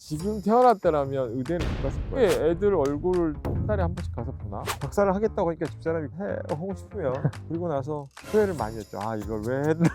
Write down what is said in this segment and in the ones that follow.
지금 태어났더라면 의대를 못 갔을 거예요. 애들 얼굴을 한 달에 한 번씩 가서 보나? 박사를 하겠다고 하니까 집사람이 하고 싶으면 그리고 나서 후회를 많이 했죠. 아, 이걸 왜 했나.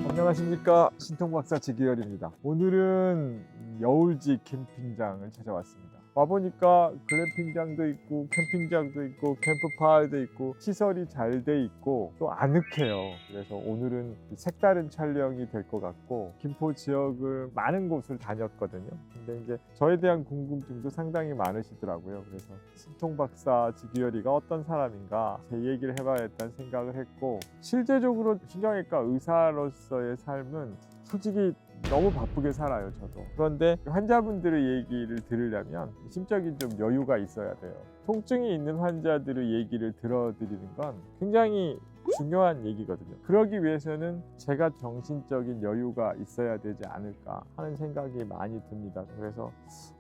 안녕하십니까, 신통박사 지기열입니다. 오늘은 여울지 캠핑장을 찾아왔습니다. 와보니까 글램핑장도 있고 캠핑장도 있고 캠프파이도 있고 시설이 잘 돼 있고 또 아늑해요. 그래서 오늘은 색다른 촬영이 될 것 같고 김포 지역을 많은 곳을 다녔거든요. 근데 이제 저에 대한 궁금증도 상당히 많으시더라고요. 그래서 신통박사 지기열이가 어떤 사람인가 제 얘기를 해봐야겠다는 생각을 했고, 실제적으로 신경외과 의사로서의 삶은 솔직히 너무 바쁘게 살아요, 저도. 그런데 환자분들의 얘기를 들으려면 심적인 좀 여유가 있어야 돼요. 통증이 있는 환자들의 얘기를 들어드리는 건 굉장히 중요한 얘기거든요. 그러기 위해서는 제가 정신적인 여유가 있어야 되지 않을까 하는 생각이 많이 듭니다. 그래서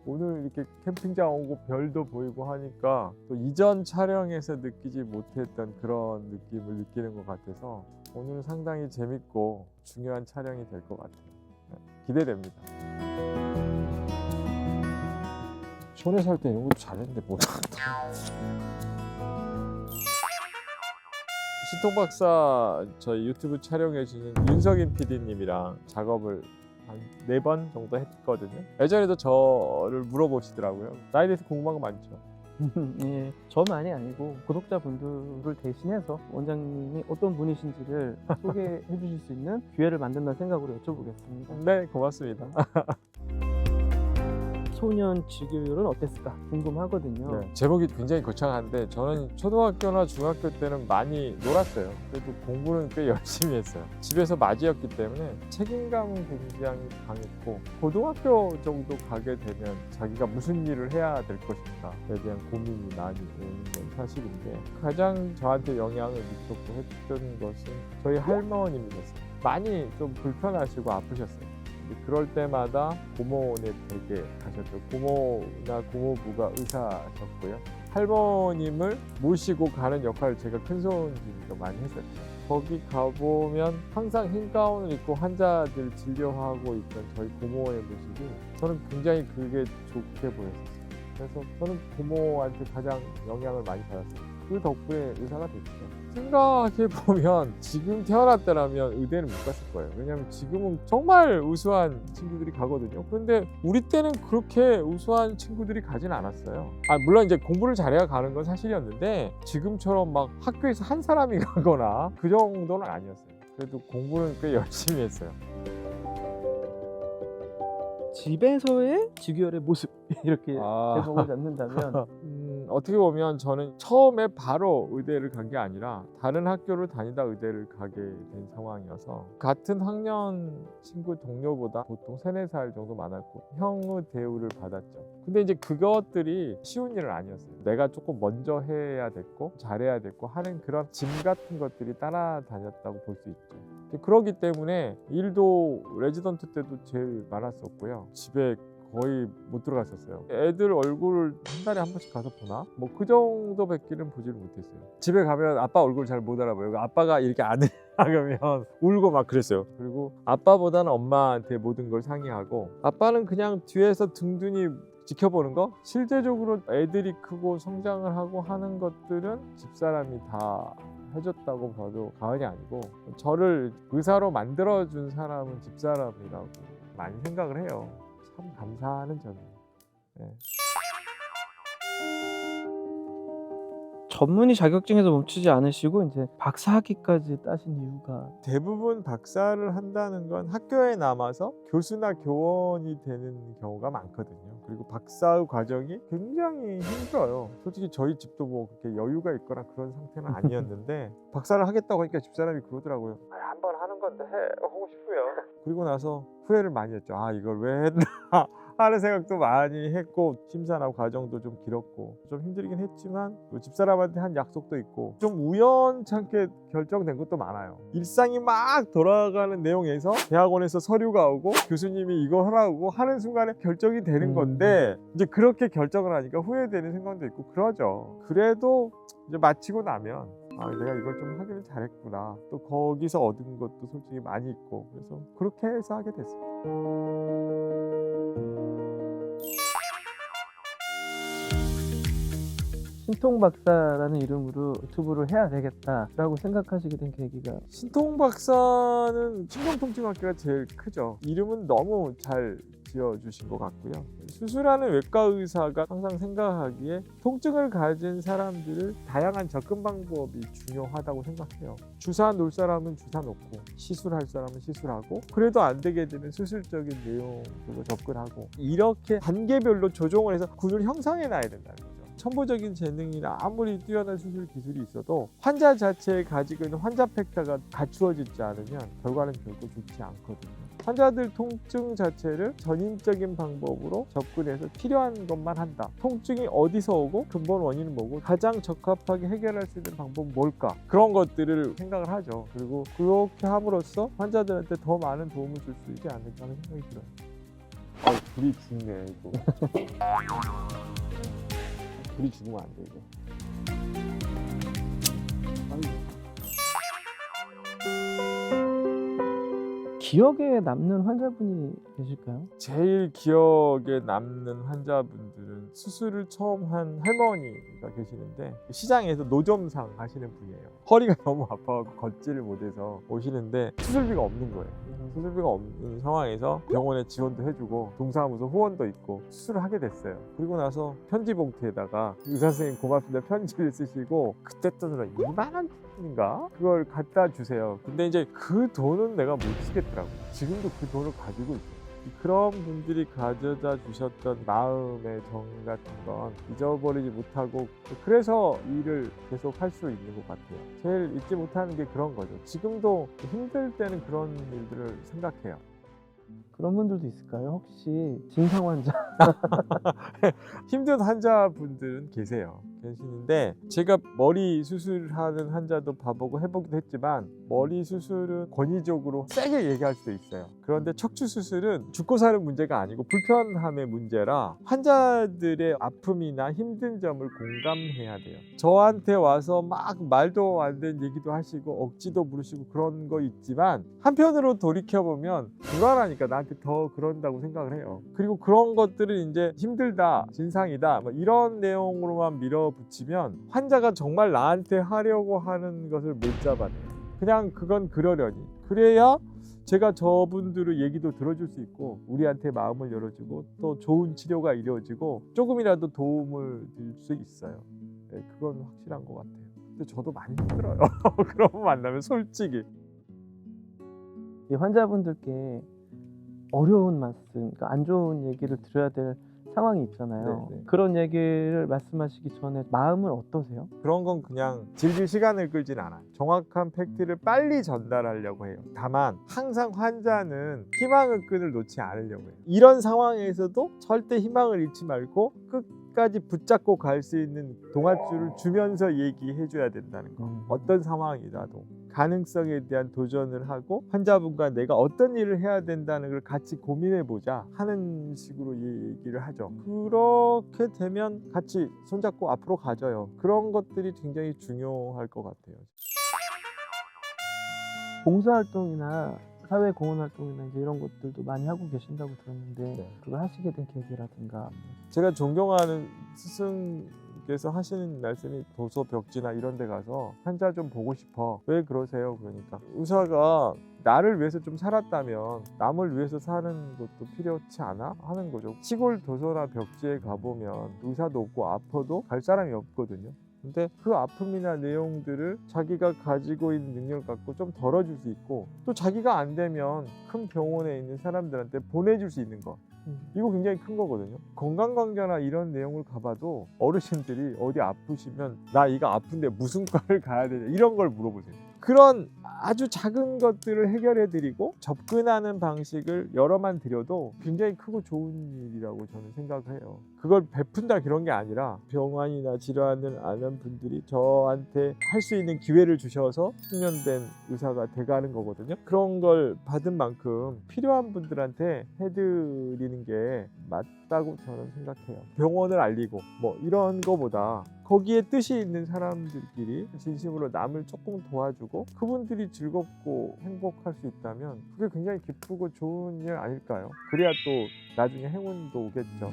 오늘 이렇게 캠핑장 오고 별도 보이고 하니까 또 이전 촬영에서 느끼지 못했던 그런 느낌을 느끼는 것 같아서 오늘은 상당히 재밌고 중요한 촬영이 될 것 같아요. 기대됩니다. 손에 살 때 이런 것도 잘했는데 못한다. 신통박사 저희 유튜브 촬영해 주는 윤석인 PD님이랑 작업을 한 4번 정도 했거든요. 예전에도 저를 물어보시더라고요. 나에 대해서 궁금한 거 많죠. 예, 저만이 아니고 구독자분들을 대신해서 원장님이 어떤 분이신지를 소개해 주실 수 있는 기회를 만든다는 생각으로 여쭤보겠습니다. 네, 고맙습니다. 소년 지교율은 어땠을까 궁금하거든요. 네, 제목이 굉장히 거창한데 저는 초등학교나 중학교 때는 많이 놀았어요. 그래도 공부는 꽤 열심히 했어요. 집에서 맞이였기 때문에 책임감은 굉장히 강했고, 고등학교 정도 가게 되면 자기가 무슨 일을 해야 될 것인가에 대한 고민이 많이 오는 건 사실인데, 가장 저한테 영향을 미쳤고 했던 것은 저희 할머님이셨어요. 많이 좀 불편하시고 아프셨어요. 그럴 때마다 고모네 댁에 가셨죠. 고모나 고모부가 의사셨고요. 할머님을 모시고 가는 역할을 제가 큰손집이가 많이 했었죠. 거기 가보면 항상 흰 가운을 입고 환자들 진료하고 있던 저희 고모의 모습이 저는 굉장히 그게 좋게 보였었어요. 그래서 저는 고모한테 가장 영향을 많이 받았어요. 그 덕분에 의사가 됐죠. 생각해보면 지금 태어났더라면 의대는 못 갔을 거예요. 왜냐하면 지금은 정말 우수한 친구들이 가거든요. 그런데 우리 때는 그렇게 우수한 친구들이 가진 않았어요. 물론 이제 공부를 잘해야 가는 건 사실이었는데 지금처럼 막 학교에서 한 사람이 가거나 그 정도는 아니었어요. 그래도 공부는 꽤 열심히 했어요. 집에서의 지교율의 모습 이렇게 제목을 잡는다면 어떻게 보면 저는 처음에 바로 의대를 간 게 아니라 다른 학교를 다니다 의대를 가게 된 상황이어서 같은 학년 친구 동료보다 보통 3, 4살 정도 많았고 형의 대우를 받았죠. 근데 이제 그것들이 쉬운 일은 아니었어요. 내가 조금 먼저 해야 됐고 잘해야 됐고 하는 그런 짐 같은 것들이 따라다녔다고 볼 수 있죠. 그렇기 때문에 일도 레지던트 때도 제일 많았었고요. 집에 거의 못 들어갔었어요. 애들 얼굴을 한 달에 한 번씩 가서 보나? 뭐 그 정도밖에는 보지를 못했어요. 집에 가면 아빠 얼굴 잘 못 알아봐요. 아빠가 이렇게 안 나가면 울고 막 그랬어요. 그리고 아빠보다는 엄마한테 모든 걸 상의하고, 아빠는 그냥 뒤에서 든든히 지켜보는 거? 실제적으로 애들이 크고 성장을 하고 하는 것들은 집사람이 다 해줬다고 봐도 과언이 아니고, 저를 의사로 만들어준 사람은 집사람이라고 많이 생각을 해요. 참 감사하는 점이에요. 네. 전문의 자격증에서 멈추지 않으시고 이제 박사학위까지 따신 이유가 대부분 박사를 한다는 건 학교에 남아서 교수나 교원이 되는 경우가 많거든요. 그리고 박사의 과정이 굉장히 힘들어요. 솔직히 저희 집도 뭐 그렇게 여유가 있거나 그런 상태는 아니었는데 박사를 하겠다고 하니까 집사람이 그러더라고요. 한번 하는 건데 하고 싶으면. 그리고 나서 후회를 많이 했죠. 아, 이걸 왜 했나 하는 생각도 많이 했고 심사나 과정도 좀 길었고 좀 힘들긴 했지만 또 집사람한테 한 약속도 있고 좀 우연찮게 결정된 것도 많아요. 일상이 막 돌아가는 내용에서 대학원에서 서류가 오고 교수님이 이거 하라고 하는 순간에 결정이 되는 건데 이제 그렇게 결정을 하니까 후회되는 생각도 있고 그러죠. 그래도 이제 마치고 나면 내가 이걸 좀 하기를 잘했구나. 또 거기서 얻은 것도 솔직히 많이 있고 그래서 그렇게 해서 하게 됐어요. 신통박사라는 이름으로 유튜브를 해야 되겠다라고 생각하시게 된 계기가 신통박사는 신경통증학회가 제일 크죠. 이름은 너무 잘 지어주신 것 같고요. 수술하는 외과 의사가 항상 생각하기에 통증을 가진 사람들을 다양한 접근 방법이 중요하다고 생각해요. 주사 놓을 사람은 주사 놓고 시술할 사람은 시술하고 그래도 안 되게 되면 수술적인 내용으로 접근하고 이렇게 단계별로 조정을 해서 균을 형성해 놔야 된다는 거죠. 첨보적인 재능이나 아무리 뛰어난 수술 기술이 있어도 환자 자체에 가지고 있는 환자 팩터가 갖추어지지 않으면 결과는 결코 좋지 않거든요. 환자들 통증 자체를 전인적인 방법으로 접근해서 필요한 것만 한다. 통증이 어디서 오고 근본 원인은 뭐고 가장 적합하게 해결할 수 있는 방법은 뭘까? 그런 것들을 생각을 하죠. 그리고 그렇게 함으로써 환자들한테 더 많은 도움을 줄 수 있지 않을까 하는 생각이 들어요. 불이 죽네 이거. 불이 죽으면 안 돼 이거. 기억에 남는 환자분이 계실까요? 제일 기억에 남는 환자분들은 수술을 처음 한 할머니가 계시는데 시장에서 노점상 하시는 분이에요. 허리가 너무 아파서 걷지를 못해서 오시는데 수술비가 없는 거예요. 수술비가 없는 상황에서 병원에 지원도 해주고 동사무소 후원도 있고 수술을 하게 됐어요. 그리고 나서 편지 봉투에다가 의사 선생님 고맙습니다 편지를 쓰시고 그때 돈으로 2만 원인가? 그걸 갖다 주세요. 근데 이제 그 돈은 내가 못 쓰겠더라고요. 지금도 그 돈을 가지고 있어요. 그런 분들이 가져다 주셨던 마음의 정 같은 건 잊어버리지 못하고 그래서 일을 계속 할 수 있는 것 같아요. 제일 잊지 못하는 게 그런 거죠. 지금도 힘들 때는 그런 일들을 생각해요. 그런 분들도 있을까요? 혹시 진상 환자? 힘든 환자분들은 계시는데 제가 머리 수술하는 환자도 봐보고 해보기도 했지만 머리 수술은 권위적으로 세게 얘기할 수도 있어요. 그런데 척추 수술은 죽고 사는 문제가 아니고 불편함의 문제라 환자들의 아픔이나 힘든 점을 공감해야 돼요. 저한테 와서 막 말도 안 되는 얘기도 하시고 억지도 부르시고 그런 거 있지만 한편으로 돌이켜보면 불안하니까 나한테 더 그런다고 생각을 해요. 그리고 그런 것들은 이제 힘들다, 진상이다 뭐 이런 내용으로만 밀어붙이면 환자가 정말 나한테 하려고 하는 것을 못 잡아내요. 그냥 그건 그러려니. 그래야 제가 저분들의 얘기도 들어줄 수 있고 우리한테 마음을 열어주고 또 좋은 치료가 이루어지고 조금이라도 도움을 줄 수 있어요. 네, 그건 확실한 것 같아요. 근데 저도 많이 힘들어요. 그런 분 만나면 솔직히. 이 환자분들께 어려운 말씀, 그러니까 안 좋은 얘기를 들어야 될 상황이 있잖아요. 네네. 그런 얘기를 말씀하시기 전에 마음은 어떠세요? 그런 건 그냥 질질 시간을 끌진 않아요. 정확한 팩트를 빨리 전달하려고 해요. 다만 항상 환자는 희망의 끈을 놓지 않으려고 해요. 이런 상황에서도 절대 희망을 잃지 말고 끝까지 붙잡고 갈 수 있는 동아줄을 주면서 얘기해 줘야 된다는 거. 어떤 상황이라도 가능성에 대한 도전을 하고 환자분과 내가 어떤 일을 해야 된다는 걸 같이 고민해 보자 하는 식으로 얘기를 하죠. 그렇게 되면 같이 손잡고 앞으로 가져요. 그런 것들이 굉장히 중요할 것 같아요. 봉사활동이나 사회공헌활동이나 이제 이런 것들도 많이 하고 계신다고 들었는데 네. 그걸 하시게 된 계기라든가 제가 존경하는 스승께서 하시는 말씀이 도서 벽지나 이런 데 가서 환자 좀 보고 싶어. 왜 그러세요? 그러니까 의사가 나를 위해서 좀 살았다면 남을 위해서 사는 것도 필요치 않아? 하는 거죠. 시골 도서나 벽지에 가보면 의사도 없고 아파도 갈 사람이 없거든요. 근데 그 아픔이나 내용들을 자기가 가지고 있는 능력을 갖고 좀 덜어줄 수 있고 또 자기가 안 되면 큰 병원에 있는 사람들한테 보내줄 수 있는 거 이거 굉장히 큰 거거든요. 건강관계나 이런 내용을 가봐도 어르신들이 어디 아프시면 나 이거 아픈데 무슨 과를 가야 되냐 이런 걸 물어보세요. 그런 아주 작은 것들을 해결해 드리고 접근하는 방식을 여러만 드려도 굉장히 크고 좋은 일이라고 저는 생각해요. 그걸 베푼다 그런 게 아니라 병환이나 질환을 아는 분들이 저한테 할 수 있는 기회를 주셔서 숙련된 의사가 돼가는 거거든요. 그런 걸 받은 만큼 필요한 분들한테 해드리는 게 맞다고 저는 생각해요. 병원을 알리고 뭐 이런 거보다 거기에 뜻이 있는 사람들끼리 진심으로 남을 조금 도와주고 그분들이 즐겁고 행복할 수 있다면 그게 굉장히 기쁘고 좋은 일 아닐까요? 그래야 또 나중에 행운도 오겠죠.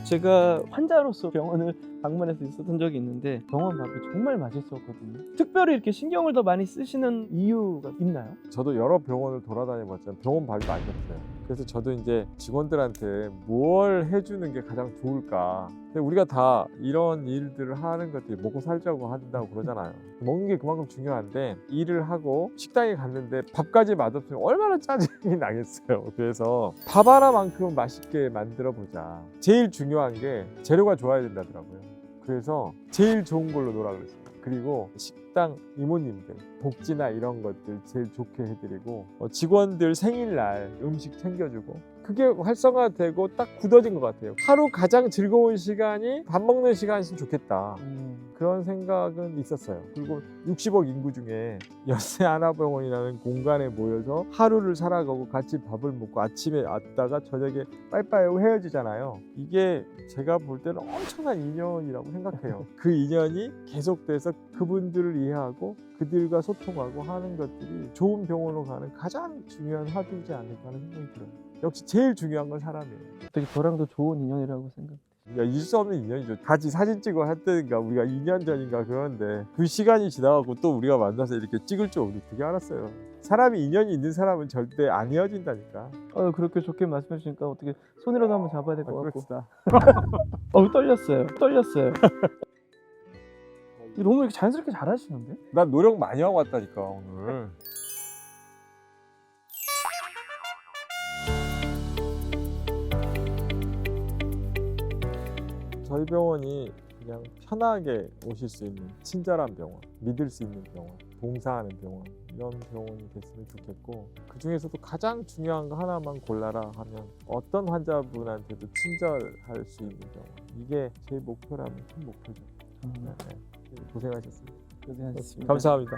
제가 환자로서 병원을 방문해서 있었던 적이 있는데 병원 밥이 정말 맛있었거든요. 특별히 이렇게 신경을 더 많이 쓰시는 이유가 있나요? 저도 여러 병원을 돌아다녀 봤지만 병원 밥이 맛있었어요. 그래서 저도 이제 직원들한테 뭘 해주는 게 가장 좋을까. 근데 우리가 다 이런 일들을 하는 것들이 먹고 살자고 한다고 그러잖아요. 먹는 게 그만큼 중요한데 일을 하고 식당에 갔는데 밥까지 맛없으면 얼마나 짜증이 나겠어요. 그래서 밥 하나만큼 맛있게 만들어 보자. 제일 중요한 게 재료가 좋아야 된다더라고요. 그래서 제일 좋은 걸로 놓으라 그랬어요. 그리고 식당 이모님들 복지나 이런 것들 제일 좋게 해드리고 직원들 생일날 음식 챙겨주고 그게 활성화되고 딱 굳어진 것 같아요. 하루 가장 즐거운 시간이 밥 먹는 시간이었으면 좋겠다. 그런 생각은 있었어요. 그리고 60억 인구 중에 연세하나병원이라는 공간에 모여서 하루를 살아가고 같이 밥을 먹고 아침에 왔다가 저녁에 빠이빠이 헤어지잖아요. 이게 제가 볼 때는 엄청난 인연이라고 생각해요. 그 인연이 계속돼서 그분들을 이해하고 그들과 소통하고 하는 것들이 좋은 병원으로 가는 가장 중요한 화두지 않을까 하는 생각이 들어요. 역시 제일 중요한 건 사람이에요. 되게 저랑도 좋은 인연이라고 생각해요. 잊을 수 없는 인연이죠. 같이 사진 찍어 했다니까 우리가 2년 전인가 그런데 그 시간이 지나가고 또 우리가 만나서 이렇게 찍을 줄 우리 되게 알았어요. 사람이 인연이 있는 사람은 절대 안 헤어진다니까. 그렇게 좋게 말씀해 주시니까 어떻게 손이라도 한번 잡아야 될 것 같고. 그렇다. 떨렸어요. 너무 이렇게 자연스럽게 잘하시는데? 난 노력 많이 하고 왔다니까 오늘. 저희 병원이 그냥 편하게 오실 수 있는 친절한 병원, 믿을 수 있는 병원, 봉사하는 병원 이런 병원이 됐으면 좋겠고 그 중에서도 가장 중요한 거 하나만 골라라 하면 어떤 환자분한테도 친절할 수 있는 병원 이게 제 목표라면 큰 목표죠. 네. 고생하셨습니다. 고생하셨습니다. 감사합니다.